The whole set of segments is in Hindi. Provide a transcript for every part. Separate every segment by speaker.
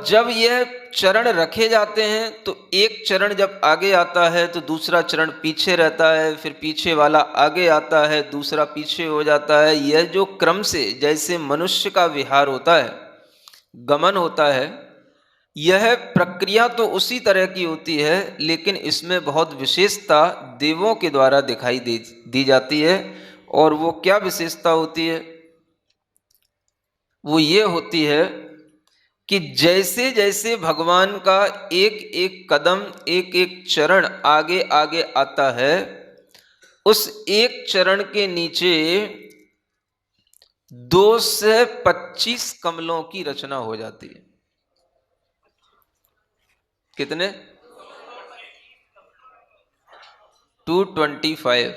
Speaker 1: और जब यह चरण रखे जाते हैं तो एक चरण जब आगे आता है तो दूसरा चरण पीछे रहता है, फिर पीछे वाला आगे आता है, दूसरा पीछे हो जाता है। यह जो क्रम से जैसे मनुष्य का विहार होता है, गमन होता है, यह प्रक्रिया तो उसी तरह की होती है, लेकिन इसमें बहुत विशेषता देवों के द्वारा दिखाई दी जाती है। और वो क्या विशेषता होती है? वो ये होती है कि जैसे जैसे भगवान का एक एक कदम, एक एक चरण आगे आगे आता है, उस एक चरण के नीचे 2 से 25 कमलों की रचना हो जाती है। कितने? 225।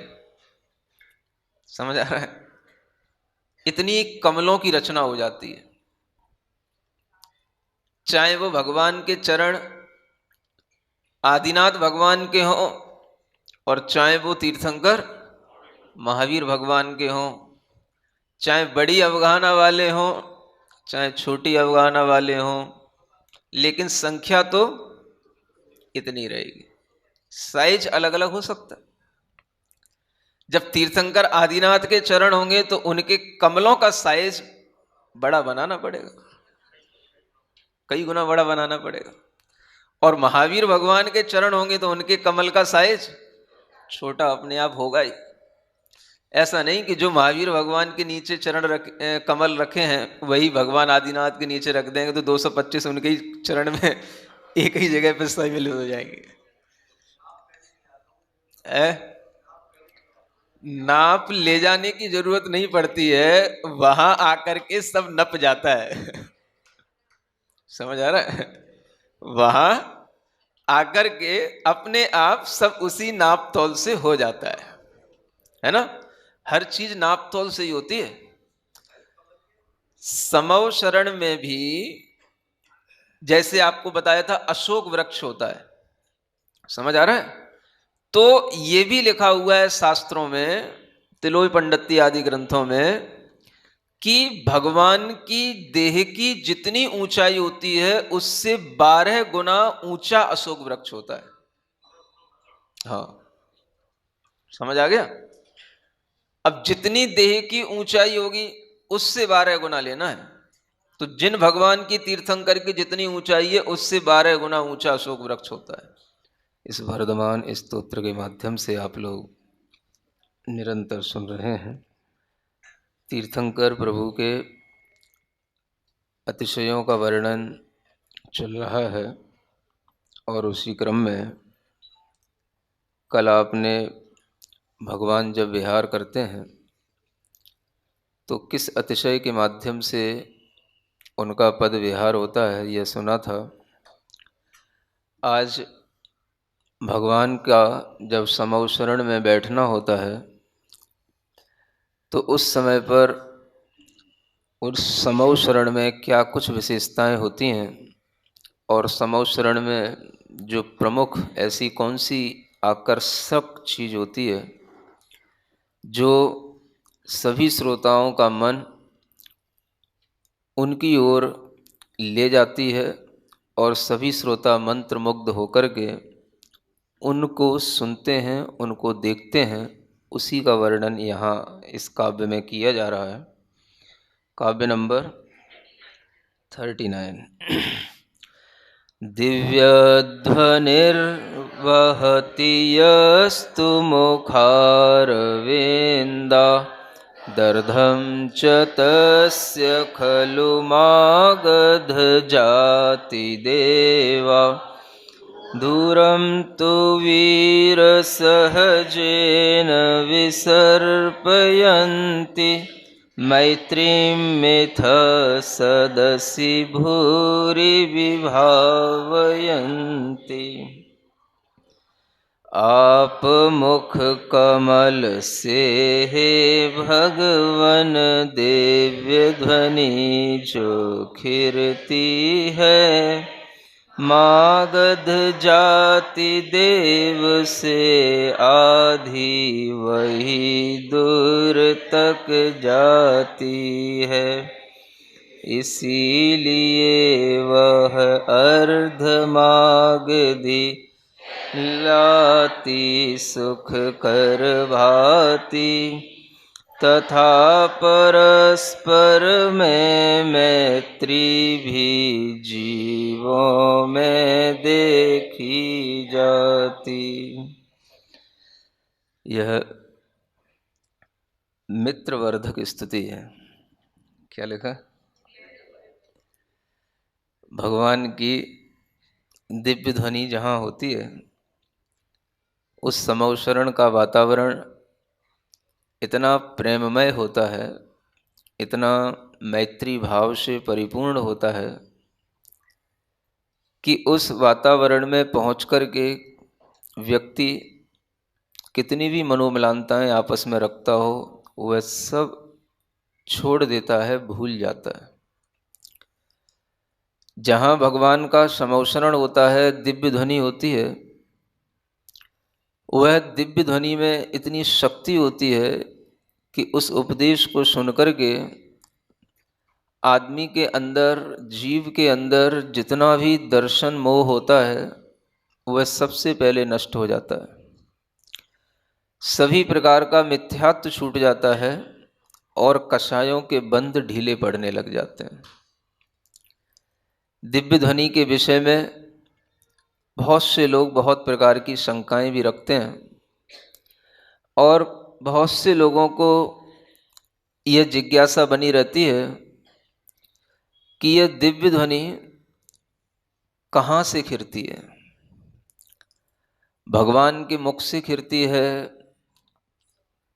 Speaker 1: समझ आ रहा है? इतनी कमलों की रचना हो जाती है। चाहे वो भगवान के चरण आदिनाथ भगवान के हों, और चाहे वो तीर्थंकर महावीर भगवान के हों, चाहे बड़ी अवगाहना वाले हों, चाहे छोटी अवगाहना वाले हों, लेकिन संख्या तो इतनी रहेगी। साइज अलग अलग हो सकता है। जब तीर्थंकर आदिनाथ के चरण होंगे तो उनके कमलों का साइज बड़ा बनाना पड़ेगा, कई गुना बड़ा बनाना पड़ेगा। और महावीर भगवान के चरण होंगे तो उनके कमल का साइज छोटा अपने आप होगा ही। ऐसा नहीं कि जो महावीर भगवान के नीचे कमल रखे हैं वही भगवान आदिनाथ के नीचे रख देंगे तो 225 उनके ही चरण में एक ही जगह पर शामिल हो जाएंगे। नाप ले जाने की जरूरत नहीं पड़ती है, वहां आकर के सब नप जाता है। समझ आ रहा है? वहां आकर के अपने आप सब उसी नाप तौल से हो जाता है ना? हर चीज नाप तौल से ही होती है। समव शरण में भी जैसे आपको बताया था अशोक वृक्ष होता है। समझ आ रहा है? तो ये भी लिखा हुआ है शास्त्रों में, तिलोई पंडिती आदि ग्रंथों में, कि भगवान की देह की जितनी ऊंचाई होती है उससे 12 गुना ऊंचा अशोक वृक्ष होता है। हाँ, समझ आ गया? अब जितनी देह की ऊंचाई होगी उससे 12 गुना लेना है। तो जिन भगवान की तीर्थंकर की जितनी ऊंचाई है उससे 12 गुना ऊंचा अशोक वृक्ष होता है। इस वर्धमान स्तोत्र के माध्यम से आप लोग निरंतर सुन रहे हैं। तीर्थंकर प्रभु के अतिशयों का वर्णन चल रहा है, और उसी क्रम में कल आपने भगवान जब विहार करते हैं तो किस अतिशय के माध्यम से उनका पद विहार होता है यह सुना था। आज भगवान का जब समव शरण में बैठना होता है तो उस समय पर उस समव शरण में क्या कुछ विशेषताएं होती हैं, और समव शरण में जो प्रमुख ऐसी कौन सी आकर्षक चीज़ होती है जो सभी श्रोताओं का मन उनकी ओर ले जाती है और सभी श्रोता मंत्रमुग्ध होकर के उनको सुनते हैं, उनको देखते हैं। उसी का वर्णन यहाँ इस काव्य में किया जा रहा है। काव्य नंबर 39। दिव्यध्वनिर्वहति यस्तु मुखारविन्दा दर्धं च तस्य खलु मागधजाति देवा दूरं तु वीरसहजेन विसर्पयन्ति मैत्रीं मिथ सदसि भूरि विभावयन्ति। आप मुख कमल से हे भगवन दिव्य ध्वनि जो खिरती है, मागध जाति देव से आधी वही दूर तक जाती है। इसीलिए वह अर्धमागधी लाती सुख कर भाती, तथा परस्पर में मैत्री भी जीवों में देखी जाती। यह मित्रवर्धक स्तुति है। क्या लिखा? भगवान की दिव्य ध्वनि जहाँ होती है उस समौशरण का वातावरण इतना प्रेममय होता है, इतना मैत्री भाव से परिपूर्ण होता है कि उस वातावरण में पहुँच कर के व्यक्ति कितनी भी मनोमलानताएं आपस में रखता हो वह सब छोड़ देता है, भूल जाता है। जहाँ भगवान का समौशरण होता है, दिव्य ध्वनि होती है, वह दिव्य ध्वनि में इतनी शक्ति होती है कि उस उपदेश को सुनकर के आदमी के अंदर, जीव के अंदर जितना भी दर्शन मोह होता है वह सबसे पहले नष्ट हो जाता है। सभी प्रकार का मिथ्यात्व छूट जाता है और कषायों के बंध ढीले पड़ने लग जाते हैं। दिव्य ध्वनि के विषय में बहुत से लोग बहुत प्रकार की शंकाएं भी रखते हैं और बहुत से लोगों को यह जिज्ञासा बनी रहती है कि यह दिव्य ध्वनि कहाँ से खिरती है। भगवान के मुख से खिरती है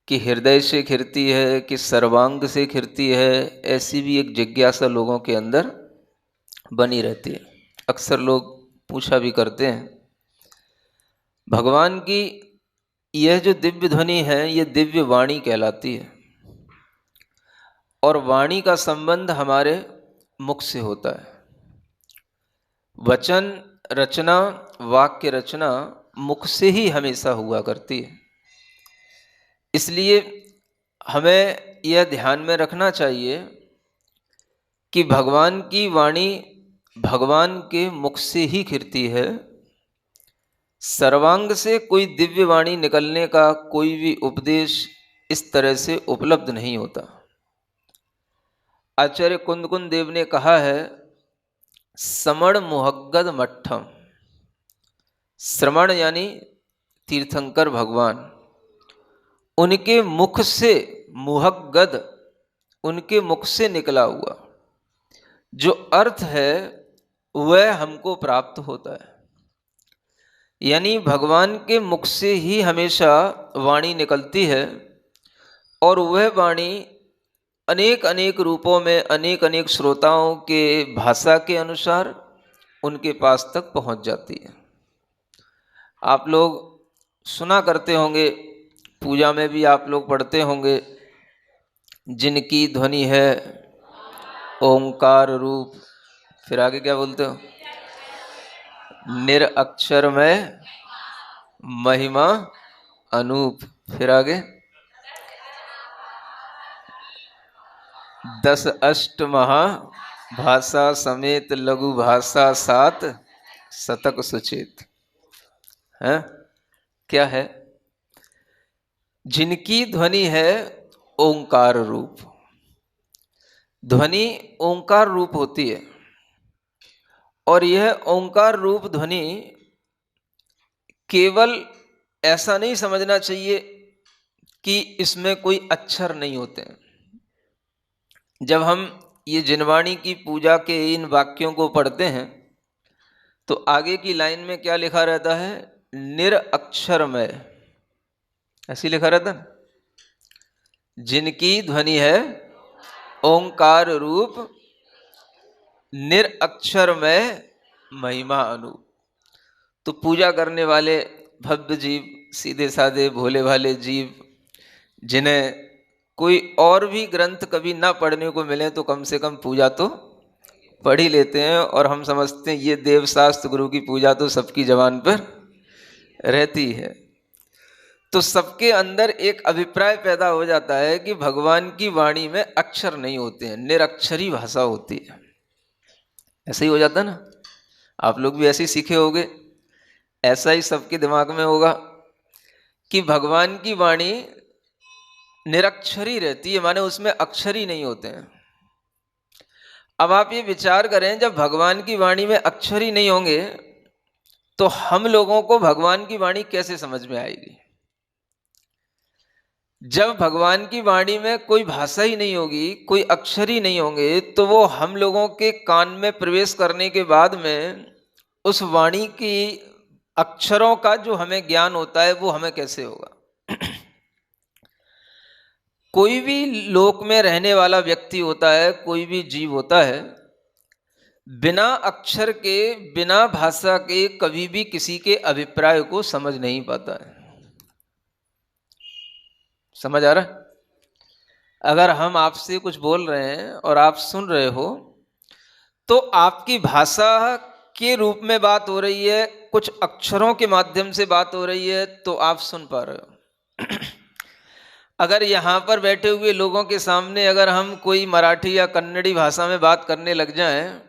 Speaker 1: कि हृदय से खिरती है कि सर्वांग से खिरती है, ऐसी भी एक जिज्ञासा लोगों के अंदर बनी रहती है। अक्सर लोग पूछा भी करते हैं। भगवान की यह जो दिव्य ध्वनि है यह दिव्य वाणी कहलाती है और वाणी का संबंध हमारे मुख से होता है। वचन रचना, वाक्य रचना मुख से ही हमेशा हुआ करती है। इसलिए हमें यह ध्यान में रखना चाहिए कि भगवान की वाणी भगवान के मुख से ही खिरती है। सर्वांग से कोई दिव्य वाणी निकलने का कोई भी उपदेश इस तरह से उपलब्ध नहीं होता। आचार्य कुंदकुंद देव ने कहा है, समण मुहग्गद मट्ठम। श्रमण यानी तीर्थंकर भगवान, उनके मुख से मुहग्गद, उनके मुख से निकला हुआ जो अर्थ है वह हमको प्राप्त होता है। यानी भगवान के मुख से ही हमेशा वाणी निकलती है और वह वाणी अनेक अनेक रूपों में अनेक अनेक श्रोताओं के भाषा के अनुसार उनके पास तक पहुंच जाती है। आप लोग सुना करते होंगे, पूजा में भी आप लोग पढ़ते होंगे, जिनकी ध्वनि है ओंकार रूप। फिर आगे क्या बोलते हो? निरअक्षर में महिमा अनूप। फिर आगे 10 अष्ट महा भाषा समेत लघु भाषा 7 शतक सुचेत है। क्या है? जिनकी ध्वनि है ओंकार रूप। ध्वनि ओंकार रूप होती है और यह ओंकार रूप ध्वनि केवल ऐसा नहीं समझना चाहिए कि इसमें कोई अक्षर नहीं होते हैं। जब हम ये जिनवाणी की पूजा के इन वाक्यों को पढ़ते हैं तो आगे की लाइन में क्या लिखा रहता है? निरअक्षरमय, ऐसी लिखा रहता है। जिनकी ध्वनि है ओंकार रूप, निरअक्षरमय महिमा अनूप। तो पूजा करने वाले भव्य जीव, सीधे साधे भोले भाले जीव, जिन्हें कोई और भी ग्रंथ कभी ना पढ़ने को मिले तो कम से कम पूजा तो पढ़ ही लेते हैं और हम समझते हैं ये देव शास्त्र गुरु की पूजा तो सबकी जबान पर रहती है। तो सबके अंदर एक अभिप्राय पैदा हो जाता है कि भगवान की वाणी में अक्षर नहीं होते हैं, निरक्षरी भाषा होती है। ऐसा ही हो जाता ना, आप लोग भी ऐसे ही सीखे होगे, ऐसा ही सबके दिमाग में होगा कि भगवान की वाणी निरक्षरी रहती है, माने उसमें अक्षर ही नहीं होते हैं। अब आप ये विचार करें, जब भगवान की वाणी में अक्षर ही नहीं होंगे तो हम लोगों को भगवान की वाणी कैसे समझ में आएगी? जब भगवान की वाणी में कोई भाषा ही नहीं होगी, कोई अक्षर ही नहीं होंगे, तो वो हम लोगों के कान में प्रवेश करने के बाद में उस वाणी की अक्षरों का जो हमें ज्ञान होता है वो हमें कैसे होगा? कोई भी लोक में रहने वाला व्यक्ति होता है, कोई भी जीव होता है, बिना अक्षर के, बिना भाषा के कभी भी किसी के अभिप्राय को समझ नहीं पाता है। समझ आ रहा है? अगर हम आपसे कुछ बोल रहे हैं और आप सुन रहे हो, तो आपकी भाषा के रूप में बात हो रही है, कुछ अक्षरों के माध्यम से बात हो रही है, तो आप सुन पा रहे हो। अगर यहाँ पर बैठे हुए लोगों के सामने अगर हम कोई मराठी या कन्नड़ी भाषा में बात करने लग जाएं,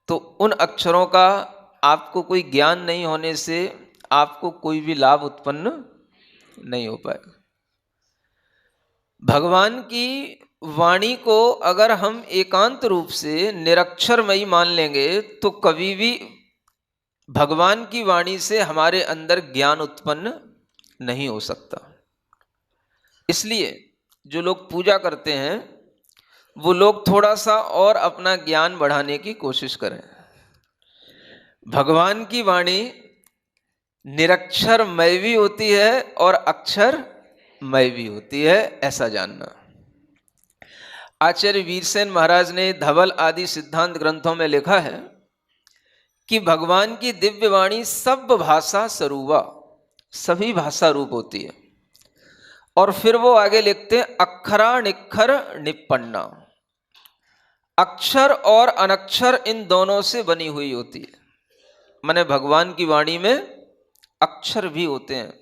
Speaker 1: तो उन अक्षरों का आपको कोई ज्ञान नहीं होने से आपको कोई भी लाभ उत्पन्न नहीं हो पाएगा। भगवान की वाणी को अगर हम एकांत रूप से निरक्षरमयी मान लेंगे तो कभी भी भगवान की वाणी से हमारे अंदर ज्ञान उत्पन्न नहीं हो सकता। इसलिए जो लोग पूजा करते हैं वो लोग थोड़ा सा और अपना ज्ञान बढ़ाने की कोशिश करें। भगवान की वाणी निरक्षरमय भी होती है और अक्षरमय भी होती है, ऐसा जानना। आचार्य वीरसेन महाराज ने धवल आदि सिद्धांत ग्रंथों में लिखा है कि भगवान की दिव्य वाणी सब भाषा स्वरूपा, सभी भाषा रूप होती है। और फिर वो आगे लिखते हैं अक्षरा निक्षर निपन्ना, अक्षर और अनक्षर इन दोनों से बनी हुई होती है। माने भगवान की वाणी में अक्षर भी होते हैं,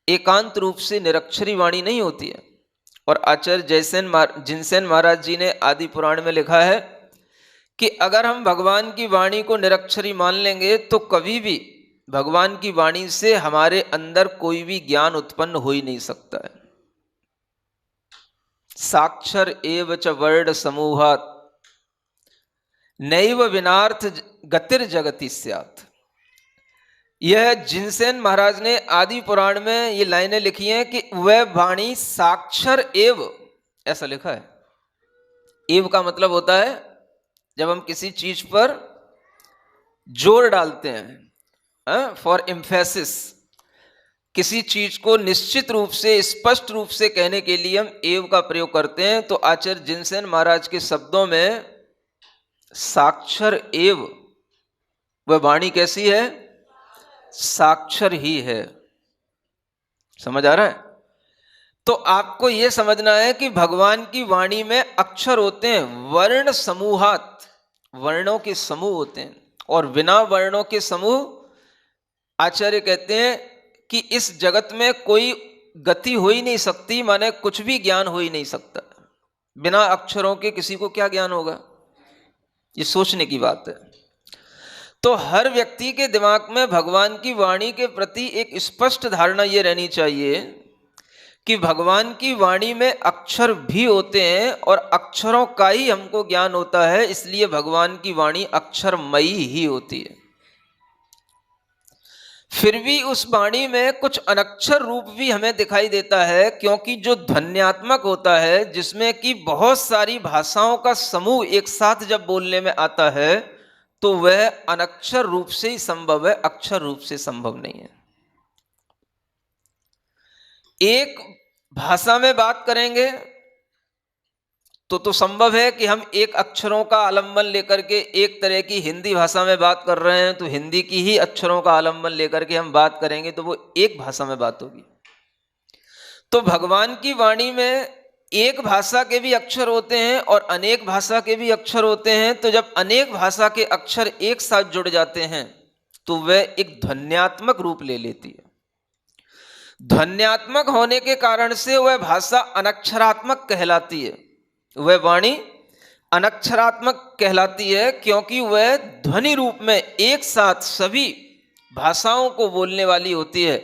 Speaker 1: एकांत रूप से निरक्षरी वाणी नहीं होती है। और आचार्य जिनसेन महाराज जी ने आदि पुराण में लिखा है कि अगर हम भगवान की वाणी को निरक्षरी मान लेंगे तो कभी भी भगवान की वाणी से हमारे अंदर कोई भी ज्ञान उत्पन्न हो ही नहीं सकता है। साक्षर एव च वर्ण समूहात नैव विनार्थ गतिर जगति स्यात्। यह जिनसेन महाराज ने आदि पुराण में ये लाइनें लिखी हैं कि वह वाणी साक्षर एव, ऐसा लिखा है। एव का मतलब होता है जब हम किसी चीज पर जोर डालते हैं, फॉर एम्फेसिस, किसी चीज को निश्चित रूप से, स्पष्ट रूप से कहने के लिए हम एव का प्रयोग करते हैं। तो आचार्य जिनसेन महाराज के शब्दों में साक्षर एव, वह वाणी कैसी है? साक्षर ही है। समझ आ रहा है? तो आपको यह समझना है कि भगवान की वाणी में अक्षर होते हैं, वर्ण समूहात, वर्णों के समूह होते हैं, और बिना वर्णों के समूह आचार्य कहते हैं कि इस जगत में कोई गति हो ही नहीं सकती, माने कुछ भी ज्ञान हो ही नहीं सकता। बिना अक्षरों के किसी को क्या ज्ञान होगा? ये सोचने की बात है। तो हर व्यक्ति के दिमाग में भगवान की वाणी के प्रति एक स्पष्ट धारणा ये रहनी चाहिए कि भगवान की वाणी में अक्षर भी होते हैं और अक्षरों का ही हमको ज्ञान होता है, इसलिए भगवान की वाणी अक्षरमयी ही होती है। फिर भी उस वाणी में कुछ अनक्षर रूप भी हमें दिखाई देता है, क्योंकि जो ध्वन्यात्मक होता है, जिसमें कि बहुत सारी भाषाओं का समूह एक साथ जब बोलने में आता है, तो वह अनक्षर रूप से ही संभव है, अक्षर रूप से संभव नहीं है। एक भाषा में बात करेंगे तो संभव है कि हम एक अक्षरों का आलंबन लेकर के, एक तरह की हिंदी भाषा में बात कर रहे हैं तो हिंदी की ही अक्षरों का आलंबन लेकर के हम बात करेंगे तो वो एक भाषा में बात होगी। तो भगवान की वाणी में एक भाषा के भी अक्षर होते हैं और अनेक भाषा के भी अक्षर होते हैं। तो जब अनेक भाषा के अक्षर एक साथ जुड़ जाते हैं तो वह एक ध्वन्यात्मक रूप ले लेती है। ध्वन्यात्मक होने के कारण से वह भाषा अनक्षरात्मक कहलाती है, वह वाणी अनक्षरात्मक कहलाती है, क्योंकि वह ध्वनि रूप में एक साथ सभी भाषाओं को बोलने वाली होती है,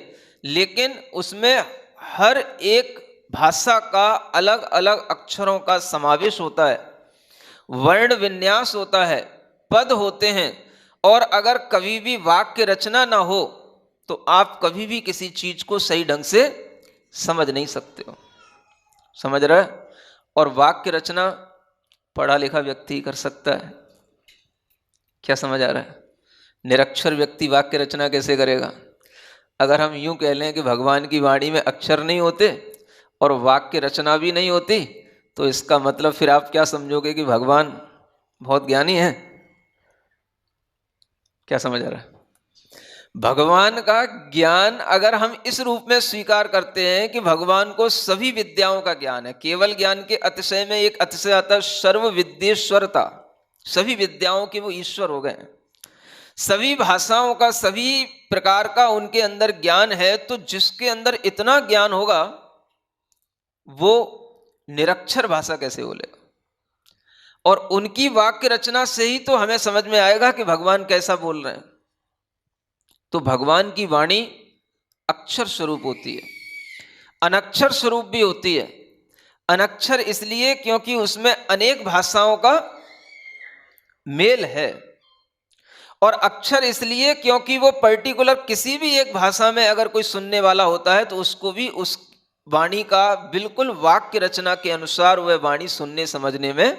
Speaker 1: लेकिन उसमें हर एक भाषा का अलग अलग अक्षरों का समावेश होता है, वर्ण विन्यास होता है, पद होते हैं, और अगर कभी भी वाक्य रचना ना हो तो आप कभी भी किसी चीज को सही ढंग से समझ नहीं सकते हो। समझ रहे? और वाक्य रचना पढ़ा लिखा व्यक्ति कर सकता है। क्या समझ आ रहा है? निरक्षर व्यक्ति वाक्य रचना कैसे करेगा? अगर हम यूं कह लें कि भगवान की वाणी में अक्षर नहीं होते और वाक्य रचना भी नहीं होती, तो इसका मतलब फिर आप क्या समझोगे कि भगवान बहुत ज्ञानी है? क्या समझ आ रहा है? भगवान का ज्ञान अगर हम इस रूप में स्वीकार करते हैं कि भगवान को सभी विद्याओं का ज्ञान है, केवल ज्ञान के अतिशय में एक अतिशय आता है सर्व विद्येश्वरता, सभी विद्याओं के वो ईश्वर हो गए हैं, सभी भाषाओं का सभी प्रकार का उनके अंदर ज्ञान है, तो जिसके अंदर इतना ज्ञान होगा वो निरक्षर भाषा कैसे बोलेगा? और उनकी वाक्य रचना से ही तो हमें समझ में आएगा कि भगवान कैसा बोल रहे हैं। तो भगवान की वाणी अक्षर स्वरूप होती है, अनक्षर स्वरूप भी होती है। अनक्षर इसलिए क्योंकि उसमें अनेक भाषाओं का मेल है, और अक्षर इसलिए क्योंकि वो पर्टिकुलर किसी भी एक भाषा में अगर कोई सुनने वाला होता है तो उसको भी उस वाणी का बिल्कुल वाक्य रचना के अनुसार वह वाणी सुनने समझने में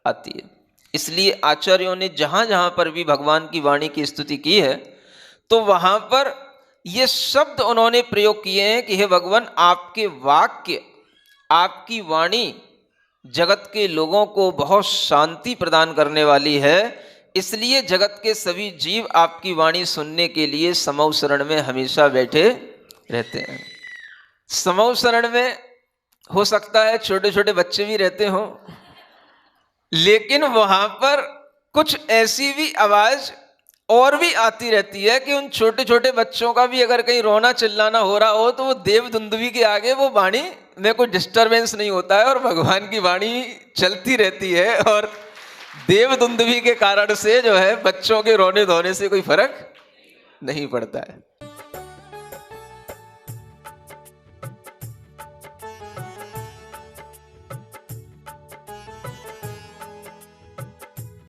Speaker 1: आती है। इसलिए आचार्यों ने जहां जहां पर भी भगवान की वाणी की स्तुति की है तो वहां पर ये शब्द उन्होंने प्रयोग किए हैं कि हे भगवान, आपके वाक्य, आपकी वाणी जगत के लोगों को बहुत शांति प्रदान करने वाली है, इसलिए जगत के सभी जीव आपकी वाणी सुनने के लिए समौ शरण में हमेशा बैठे रहते हैं। समौ शरण में हो सकता है छोटे छोटे बच्चे भी रहते हों, लेकिन वहां पर कुछ ऐसी भी आवाज और भी आती रहती है कि उन छोटे छोटे बच्चों का भी अगर कहीं रोना चिल्लाना हो रहा हो तो वो देव दुंदुभी के आगे वो वाणी में कोई डिस्टरबेंस नहीं होता है, और भगवान की वाणी चलती रहती है, और देव दुंदुभी के कारण से जो है बच्चों के रोने धोने से कोई फर्क नहीं पड़ता है।